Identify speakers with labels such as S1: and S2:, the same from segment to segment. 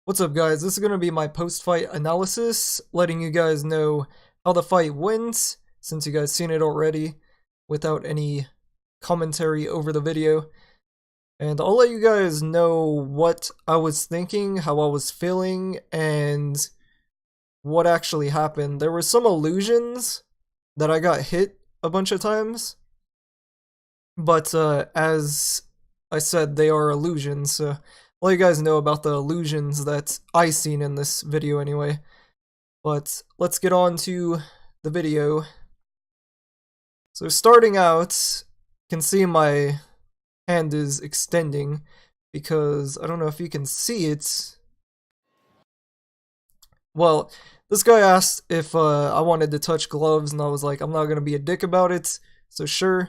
S1: What's up, guys? This is going to be my post-fight analysis, letting you guys know how the fight went, since you guys seen it already, without any commentary over the video. And I'll let you guys know what I was thinking, how I was feeling, and what actually happened. There were some illusions that I got hit a bunch of times, but as I said, they are illusions, so I'll let you guys know about the illusions that I seen in this video anyway. But let's get on to the video. So starting out, you can see my hand is extending because I don't know if you can see it. Well, this guy asked if I wanted to touch gloves, and I was like, I'm not gonna be a dick about it, so sure.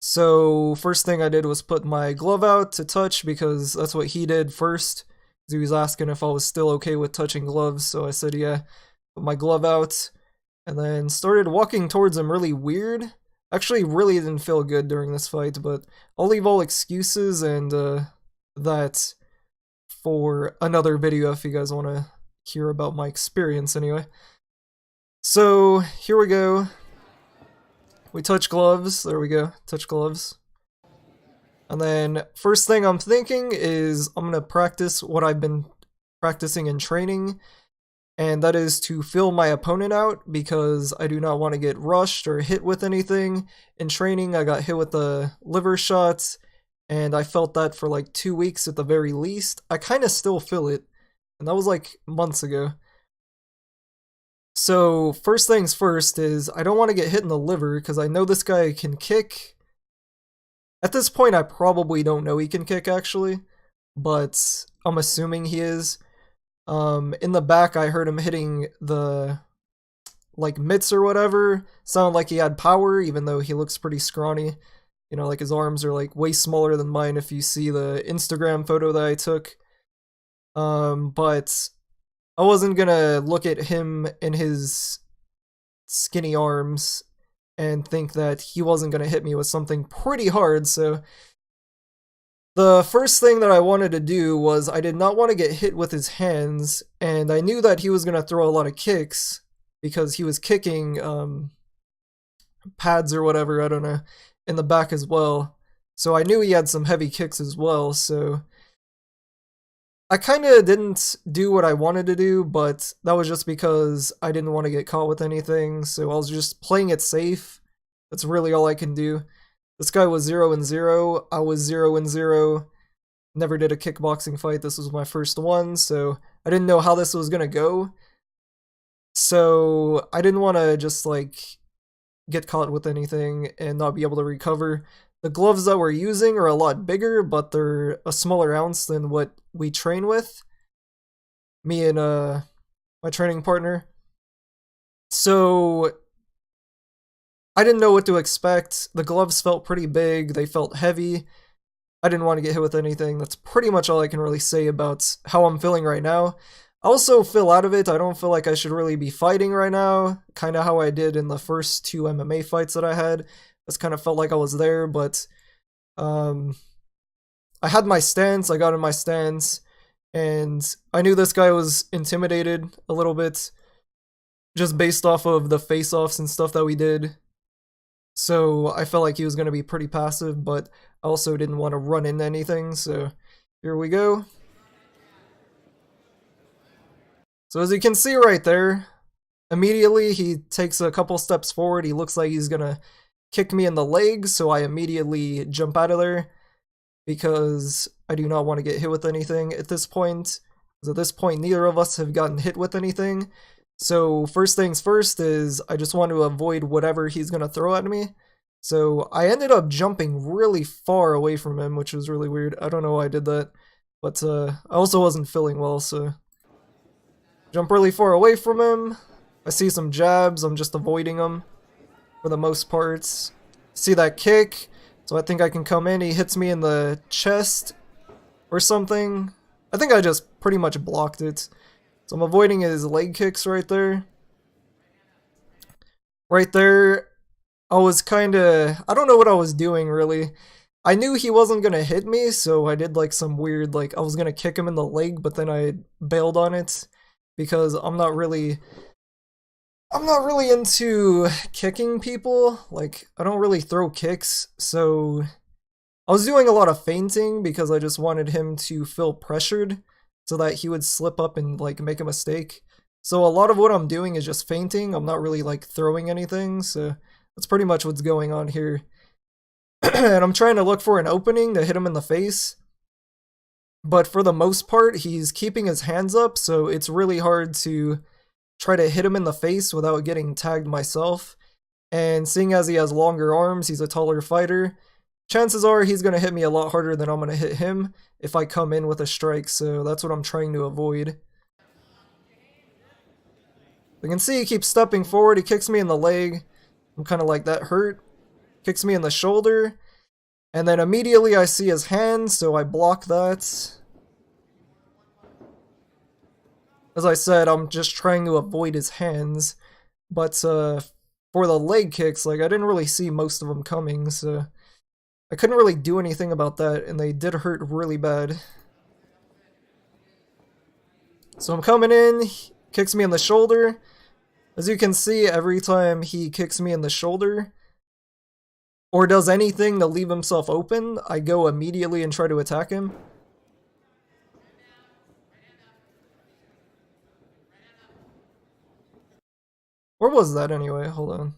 S1: So first thing I did was put my glove out to touch because that's what he did first. He was asking if I was still okay with touching gloves, so I said yeah. Put my glove out and then started walking towards him really weird. Actually really didn't feel good during this fight, but I'll leave all excuses and that for another video if you guys want to hear about my experience anyway. So here we go. We touch gloves, there we go, touch gloves. And then first thing I'm thinking is I'm gonna practice what I've been practicing in training, and that is to feel my opponent out because I do not want to get rushed or hit with anything. In training, I got hit with the liver shots, and I felt that for like 2 weeks at the very least. I kind of still feel it, and that was like months ago. So first things first is I don't want to get hit in the liver because I know this guy can kick. At this point I probably don't know he can kick actually, but I'm assuming he is. In the back I heard him hitting the like mitts or whatever. Sounded like he had power even though he looks pretty scrawny. You know, like his arms are like way smaller than mine if you see the Instagram photo that I took. But I wasn't gonna look at him in his skinny arms and think that he wasn't gonna hit me with something pretty hard, so the first thing that I wanted to do was I did not want to get hit with his hands, and I knew that he was gonna throw a lot of kicks because he was kicking pads or whatever, I don't know, in the back as well. So I knew he had some heavy kicks as well, so I kind of didn't do what I wanted to do, but that was just because I didn't want to get caught with anything, so I was just playing it safe. That's really all I can do. This guy was 0-0, I was 0-0, never did a kickboxing fight, this was my first one, so I didn't know how this was gonna go. So I didn't want to just like get caught with anything and not be able to recover. The gloves that we're using are a lot bigger, but they're a smaller ounce than what we train with. Me and my training partner. So I didn't know what to expect. The gloves felt pretty big, they felt heavy. I didn't want to get hit with anything. That's pretty much all I can really say about how I'm feeling right now. I also feel out of it. I don't feel like I should really be fighting right now. Kind of how I did in the first 2 MMA fights that I had. Just kind of felt like I was there, but I had my stance, I got in my stance, and I knew this guy was intimidated a little bit, just based off of the face-offs and stuff that we did. So I felt like he was going to be pretty passive, but I also didn't want to run into anything, so here we go. So as you can see right there, immediately he takes a couple steps forward, he looks like he's going to kick me in the legs, so I immediately jump out of there because I do not want to get hit with anything at this point. Because at this point, neither of us have gotten hit with anything. So first things first is I just want to avoid whatever he's going to throw at me. So I ended up jumping really far away from him, which was really weird. I don't know why I did that, but I also wasn't feeling well, so jump really far away from him. I see some jabs, I'm just avoiding them for the most part. See that kick? So I think I can come in. He hits me in the chest or something. I think I just pretty much blocked it. So I'm avoiding his leg kicks right there. Right there, I was kinda, I don't know what I was doing really. I knew he wasn't gonna hit me, so I did like some weird, like I was gonna kick him in the leg, but then I bailed on it because I'm not really into kicking people. Like I don't really throw kicks, so I was doing a lot of feinting because I just wanted him to feel pressured so that he would slip up and like make a mistake. So a lot of what I'm doing is just feinting. I'm not really like throwing anything, so that's pretty much what's going on here. And I'm trying to look for an opening to hit him in the face. But for the most part, he's keeping his hands up, so it's really hard to try to hit him in the face without getting tagged myself. And seeing as he has longer arms, he's a taller fighter, chances are he's going to hit me a lot harder than I'm going to hit him if I come in with a strike, so that's what I'm trying to avoid. You can see he keeps stepping forward, he kicks me in the leg. I'm kind of like, that hurt. Kicks me in the shoulder. And then immediately I see his hand, so I block that. As I said, I'm just trying to avoid his hands. But for the leg kicks, like I didn't really see most of them coming, so I couldn't really do anything about that, and they did hurt really bad. So I'm coming in, he kicks me in the shoulder. As you can see, every time he kicks me in the shoulder, or does anything to leave himself open, I go immediately and try to attack him. Where was that anyway? Hold on.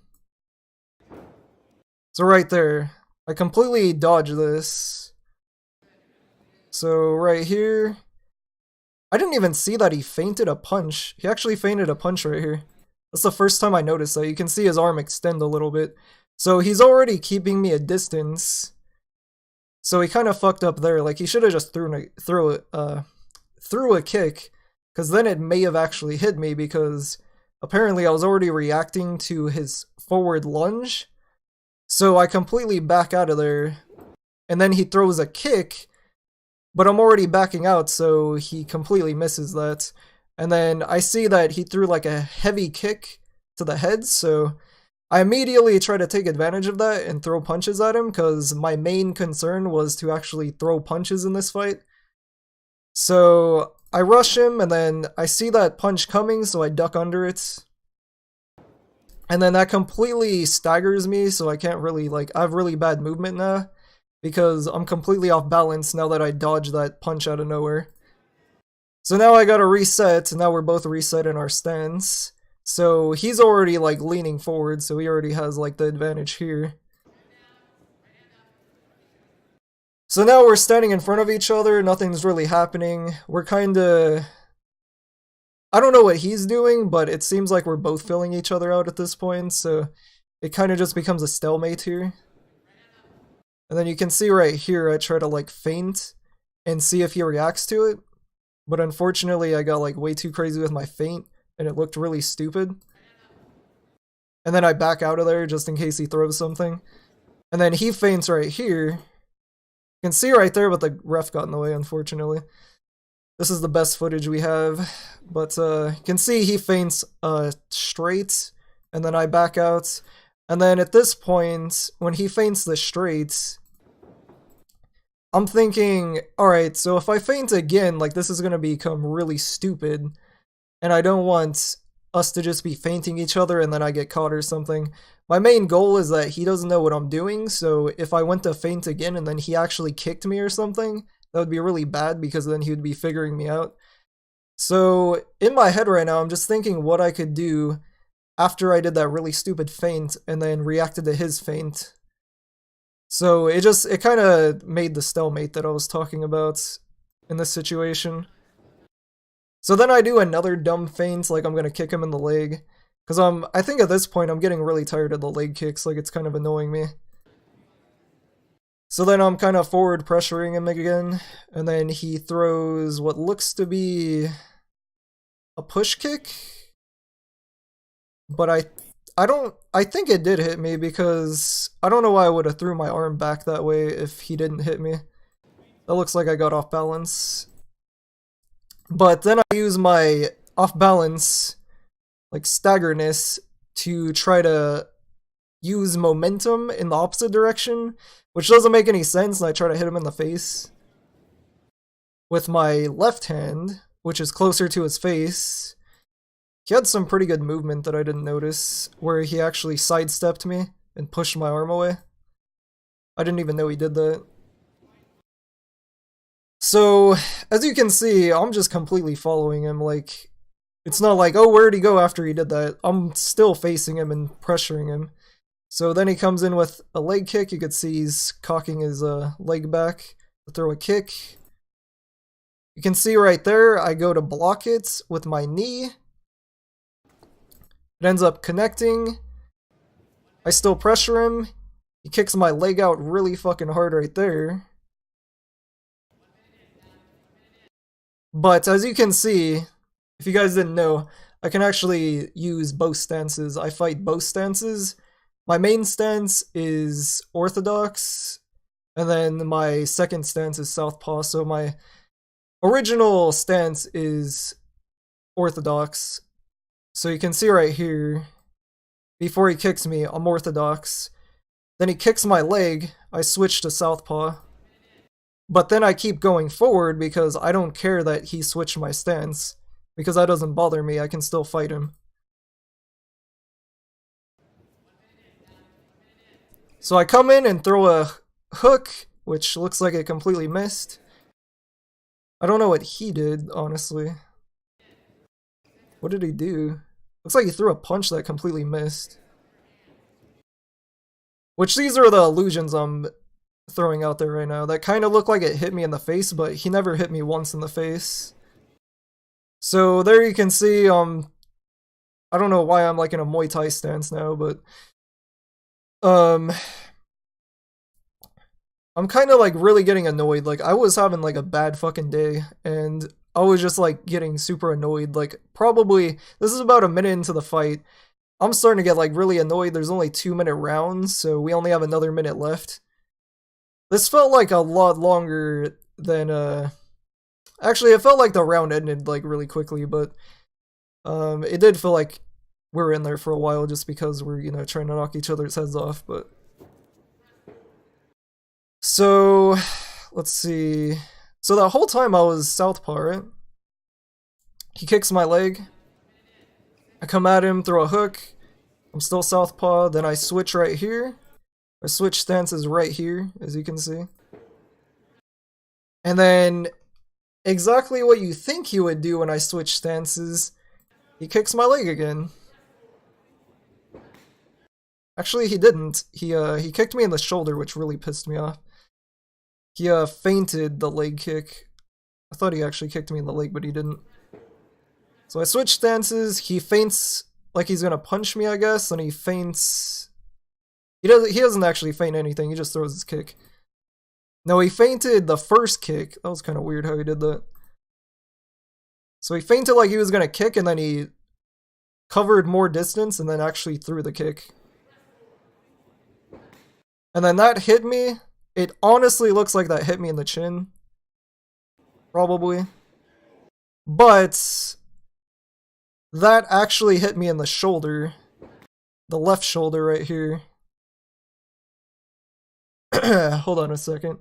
S1: So right there, I completely dodged this. So right here, I didn't even see that he feinted a punch. He actually feinted a punch right here. That's the first time I noticed that. You can see his arm extend a little bit. So he's already keeping me a distance. So he kind of fucked up there. Like he should have just threw a kick, because then it may have actually hit me, because apparently I was already reacting to his forward lunge. So I completely back out of there, and then he throws a kick, but I'm already backing out, so he completely misses that. And then I see that he threw like a heavy kick to the head, so I immediately try to take advantage of that and throw punches at him, because my main concern was to actually throw punches in this fight. So I rush him, and then I see that punch coming, so I duck under it. And then that completely staggers me, so I can't really, like, I have really bad movement now, because I'm completely off balance now that I dodged that punch out of nowhere. So now I gotta reset, and now we're both reset in our stance. So he's already like leaning forward, so he already has like the advantage here. So now we're standing in front of each other, nothing's really happening. We're kinda... I don't know what he's doing, but it seems like we're both filling each other out at this point, so it kinda just becomes a stalemate here. And then you can see right here, I try to like feint and see if he reacts to it. But unfortunately, I got like way too crazy with my feint, and it looked really stupid. And then I back out of there just in case he throws something. And then he feints right here. You can see right there, but the ref got in the way, unfortunately. This is the best footage we have. But you can see he feints straight, and then I back out. And then at this point, when he feints the straight, I'm thinking, alright, so if I feint again, like this is going to become really stupid. And I don't want us to just be feinting each other and then I get caught or something. My main goal is that he doesn't know what I'm doing, so if I went to feint again and then he actually kicked me or something, that would be really bad, because then he would be figuring me out. So in my head right now, I'm just thinking what I could do after I did that really stupid feint and then reacted to his feint. So it kind of made the stalemate that I was talking about in this situation. So then I do another dumb feint, like I'm gonna kick him in the leg. Because I think at this point I'm getting really tired of the leg kicks, like it's kind of annoying me. So then I'm kind of forward pressuring him again, and then he throws what looks to be a push kick. But I think it did hit me, because I don't know why I would have threw my arm back that way if he didn't hit me. That looks like I got off balance. But then I use my off balance, like staggerness, to try to use momentum in the opposite direction, which doesn't make any sense, and I try to hit him in the face with my left hand, which is closer to his face. He had some pretty good movement that I didn't notice, where he actually sidestepped me and pushed my arm away. I didn't even know he did that. So, as you can see, I'm just completely following him. Like, it's not like, oh, where'd he go after he did that? I'm still facing him and pressuring him. So then he comes in with a leg kick. You could see he's cocking his leg back to throw a kick. You can see right there, I go to block it with my knee. It ends up connecting. I still pressure him. He kicks my leg out really fucking hard right there. But as you can see, if you guys didn't know, I can actually use both stances. I fight both stances. My main stance is orthodox, and then my second stance is southpaw. So my original stance is orthodox. So you can see right here, before he kicks me, I'm orthodox. Then he kicks my leg, I switch to southpaw. But then I keep going forward because I don't care that he switched my stance. Because that doesn't bother me, I can still fight him. So I come in and throw a hook, which looks like it completely missed. I don't know what he did, honestly. What did he do? Looks like he threw a punch that completely missed. Which these are the illusions I'm throwing out there right now. That kind of looked like it hit me in the face, but he never hit me once in the face. So there you can see, I don't know why I'm like in a Muay Thai stance now, but I'm kind of like really getting annoyed. Like I was having like a bad fucking day, and I was just like getting super annoyed. Like probably, this is about a minute into the fight. I'm starting to get like really annoyed. There's only 2-minute rounds, so we only have another minute left. This felt like a lot longer than, actually it felt like the round ended like really quickly, but it did feel like we were in there for a while just because we're, you know, trying to knock each other's heads off, but... So, let's see. So that whole time I was southpaw, right? He kicks my leg. I come at him, throw a hook. I'm still southpaw, then I switch right here. I switch stances right here, as you can see. And then, exactly what you think he would do when I switch stances, he kicks my leg again. Actually, he didn't. He kicked me in the shoulder, which really pissed me off. He feinted the leg kick. I thought he actually kicked me in the leg, but he didn't. So I switch stances. He feints like he's gonna punch me, I guess, and he feints. He doesn't actually feint anything. He just throws his kick. No, he feinted the first kick. That was kind of weird how he did that. So he feinted like he was gonna kick, and then he covered more distance, and then actually threw the kick. And then that hit me. It honestly looks like that hit me in the chin. Probably. But that actually hit me in the shoulder. The left shoulder right here. Hold on a second.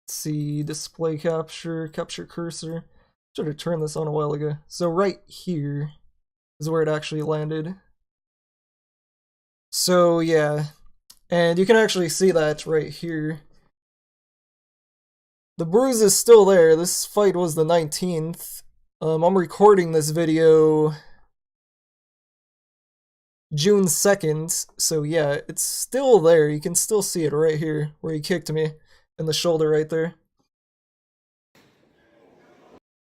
S1: Let's see, display capture, capture cursor. Should have turned this on a while ago. So right here is where it actually landed. So yeah. And you can actually see that right here. The bruise is still there. This fight was the 19th. I'm recording this video June 2nd. So yeah, it's still there. You can still see it right here where he kicked me in the shoulder right there.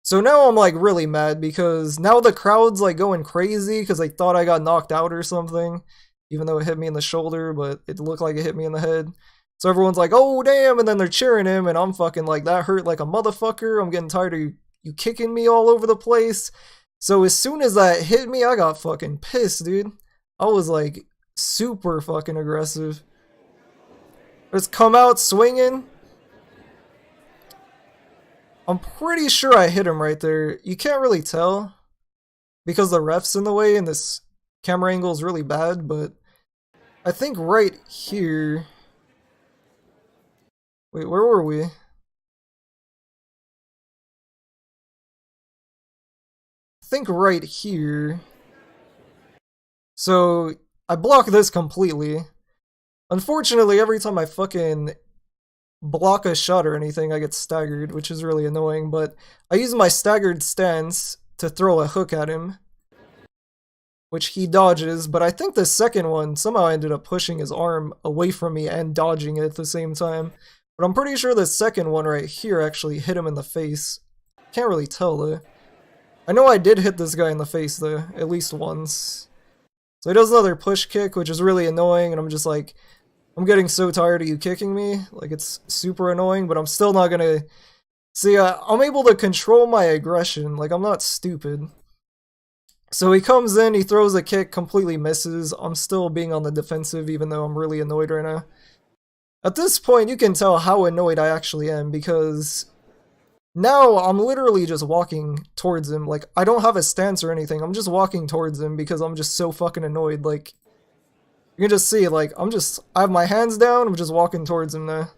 S1: So now I'm like really mad because now the crowd's like going crazy because they thought I got knocked out or something. Even though it hit me in the shoulder, but it looked like it hit me in the head. So everyone's like, oh damn, and then they're cheering him, and I'm fucking like, that hurt like a motherfucker. I'm getting tired of you kicking me all over the place. So as soon as that hit me, I got fucking pissed, dude. I was like super fucking aggressive. Just come out swinging. I'm pretty sure I hit him right there. You can't really tell because the ref's in the way and this camera angle is really bad, but I think right here. Wait, where were we? I think right here. So I block this completely. Unfortunately, every time I fucking block a shot or anything, I get staggered, which is really annoying, but I use my staggered stance to throw a hook at him, which he dodges, but I think the second one somehow ended up pushing his arm away from me and dodging it at the same time. But I'm pretty sure the second one right here actually hit him in the face. Can't really tell though. I know I did hit this guy in the face though, at least once. So he does another push kick, which is really annoying, and I'm just like, I'm getting so tired of you kicking me. Like, it's super annoying, but I'm still not gonna... See, I'm able to control my aggression. Like, I'm not stupid. So he comes in, he throws a kick, completely misses. I'm still being on the defensive, even though I'm really annoyed right now. At this point, you can tell how annoyed I actually am, because now I'm literally just walking towards him. Like, I don't have a stance or anything. I'm just walking towards him because I'm just so fucking annoyed. Like, you can just see, like, I have my hands down, I'm just walking towards him now.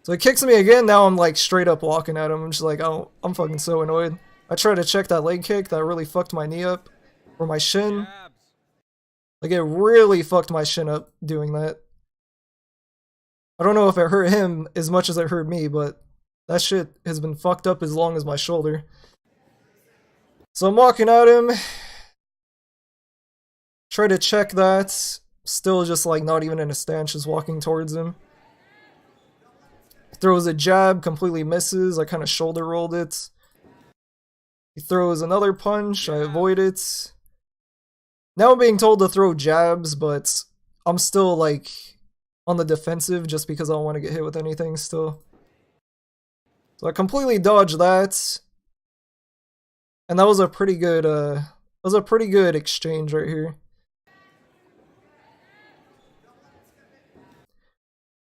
S1: So he kicks me again, now I'm like straight up walking at him. I'm just like, oh, I'm fucking so annoyed. I tried to check that leg kick, that really fucked my knee up. Or my shin. Like, it really fucked my shin up doing that. I don't know if it hurt him as much as it hurt me, but that shit has been fucked up as long as my shoulder. So I'm walking at him. Try to check that. Still just like not even in a stance, just walking towards him. Throws a jab, completely misses. I kind of shoulder rolled it. He throws another punch, I avoid it. Now I'm being told to throw jabs, but I'm still like on the defensive just because I don't want to get hit with anything still. So I completely dodged that. And that was a pretty good exchange right here.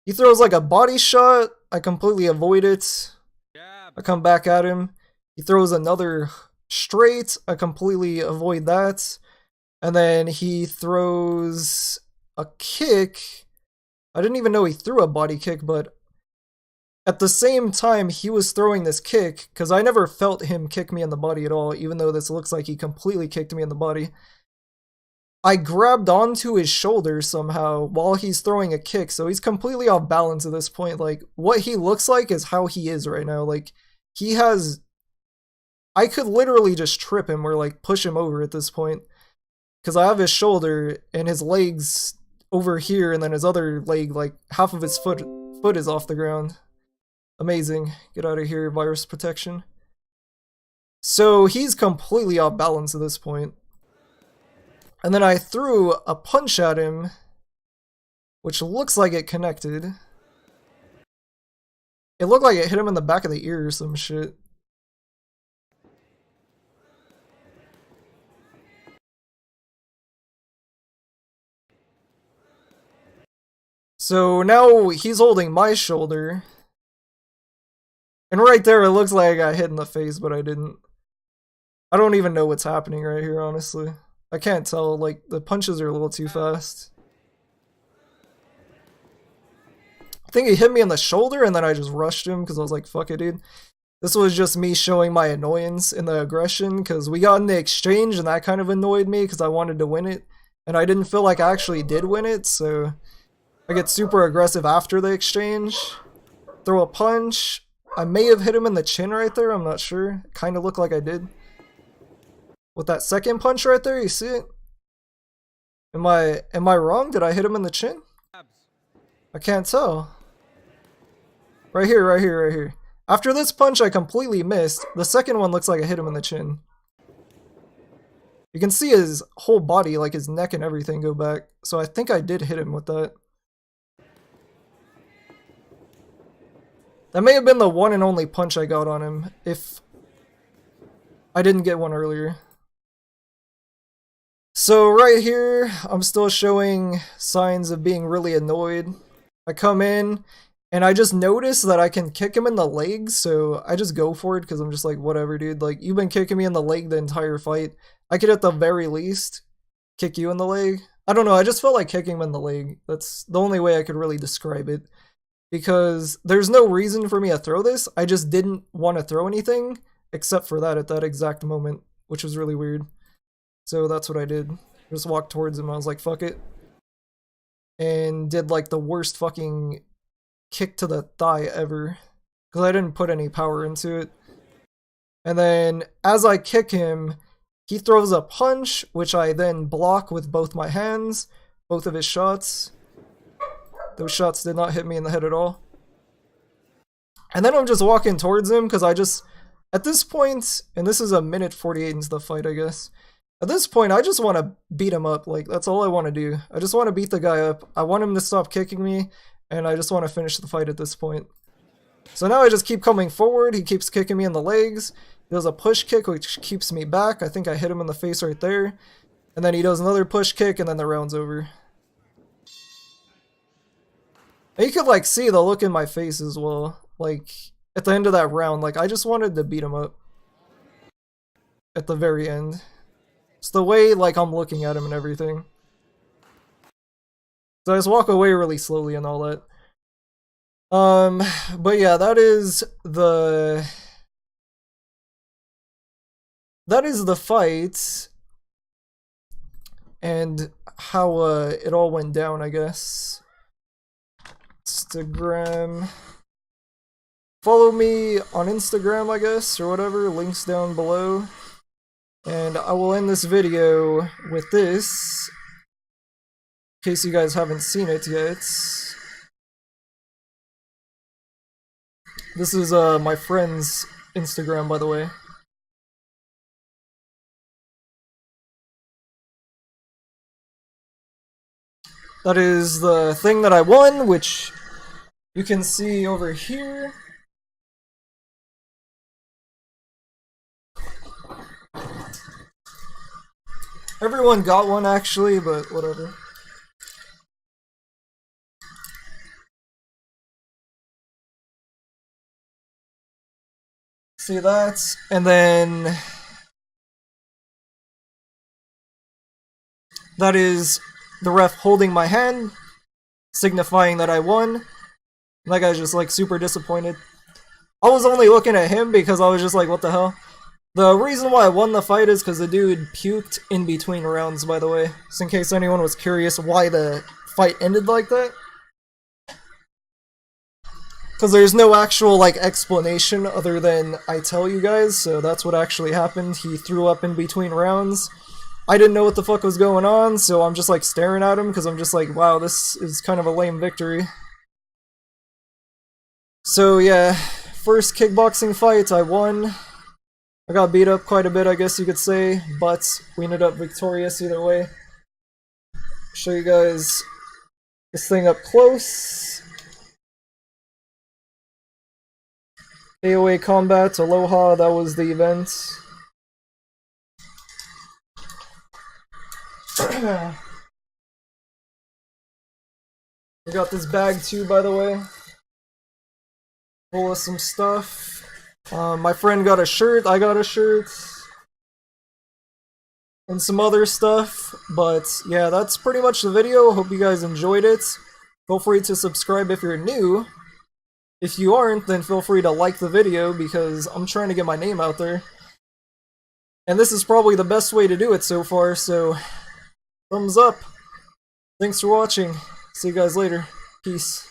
S1: He throws like a body shot, I completely avoid it. I come back at him. He throws another straight, I completely avoid that. And then he throws a kick. I didn't even know he threw a body kick, but at the same time he was throwing this kick, because I never felt him kick me in the body at all, even though this looks like he completely kicked me in the body. I grabbed onto his shoulder somehow while he's throwing a kick, so he's completely off balance at this point. Like, what he looks like is how he is right now. Like, he has... I could literally just trip him or, like, push him over at this point. Because I have his shoulder, and his leg's over here, and then his other leg, like, half of his foot is off the ground. Amazing. Get out of here, virus protection. So, he's completely off balance at this point. And then I threw a punch at him, which looks like it connected. It looked like it hit him in the back of the ear or some shit. So now he's holding my shoulder. And right there, it looks like I got hit in the face, but I didn't. I don't even know what's happening right here, honestly. I can't tell, like, the punches are a little too fast. I think he hit me in the shoulder, and then I just rushed him, because I was like, fuck it, dude. This was just me showing my annoyance in the aggression, because we got in the exchange, and that kind of annoyed me, because I wanted to win it. And I didn't feel like I actually did win it, so I get super aggressive after the exchange. Throw a punch. I may have hit him in the chin right there, I'm not sure. It kind of looked like I did. With that second punch right there, you see it? Am I wrong? Did I hit him in the chin? I can't tell. Right here, right here, right here. After this punch I completely missed. The second one looks like I hit him in the chin. You can see his whole body, like his neck and everything go back. So I think I did hit him with that. That may have been the one and only punch I got on him, if I didn't get one earlier. So right here, I'm still showing signs of being really annoyed. I come in, and I just notice that I can kick him in the legs, so I just go for it, because I'm just like, whatever, dude. Like, you've been kicking me in the leg the entire fight. I could at the very least kick you in the leg. I don't know, I just felt like kicking him in the leg. That's the only way I could really describe it. Because there's no reason for me to throw this, I just didn't want to throw anything except for that at that exact moment, which was really weird. So that's what I did. Just walked towards him, I was like, fuck it. And did like the worst fucking kick to the thigh ever. Because I didn't put any power into it. And then as I kick him, he throws a punch, which I then block with both my hands, both of his shots. Those shots did not hit me in the head at all. And then I'm just walking towards him because I just, at this point, and this is a minute 48 into the fight, I guess. At this point, I just want to beat him up. Like, that's all I want to do. I just want to beat the guy up. I want him to stop kicking me, and I just want to finish the fight at this point. So now I just keep coming forward. He keeps kicking me in the legs. He does a push kick, which keeps me back. I think I hit him in the face right there. And then he does another push kick, and then the round's over. And you could, like, see the look in my face as well. Like, at the end of that round, like, I just wanted to beat him up. At the very end. It's the way, like, I'm looking at him and everything. So I just walk away really slowly and all that. But yeah, that is the fight. And how, it all went down, I guess. Instagram. Follow me on Instagram, I guess, or whatever. Links down below. And I will end this video with this, in case you guys haven't seen it yet. This is my friend's Instagram, by the way. That is the thing that I won, which you can see over here. Everyone got one actually, but whatever. See that? And then that is the ref holding my hand, signifying that I won. That guy's just like super disappointed. I was only looking at him because I was just like, what the hell? The reason why I won the fight is because the dude puked in between rounds, by the way. Just in case anyone was curious why the fight ended like that. Because there's no actual, like, explanation other than I tell you guys, so that's what actually happened. He threw up in between rounds. I didn't know what the fuck was going on, so I'm just, like, staring at him because I'm just like, wow, this is kind of a lame victory. So, yeah, first kickboxing fight, I won. I got beat up quite a bit, I guess you could say, but we ended up victorious either way. Show you guys this thing up close. AOA Combat, Aloha, that was the event. We got this bag too, by the way. Full of some stuff. My friend got a shirt, I got a shirt, and some other stuff, but yeah, that's pretty much the video. Hope you guys enjoyed it. Feel free to subscribe if you're new. If you aren't, then feel free to like the video, because I'm trying to get my name out there. And this is probably the best way to do it so far, so thumbs up. Thanks for watching. See you guys later. Peace.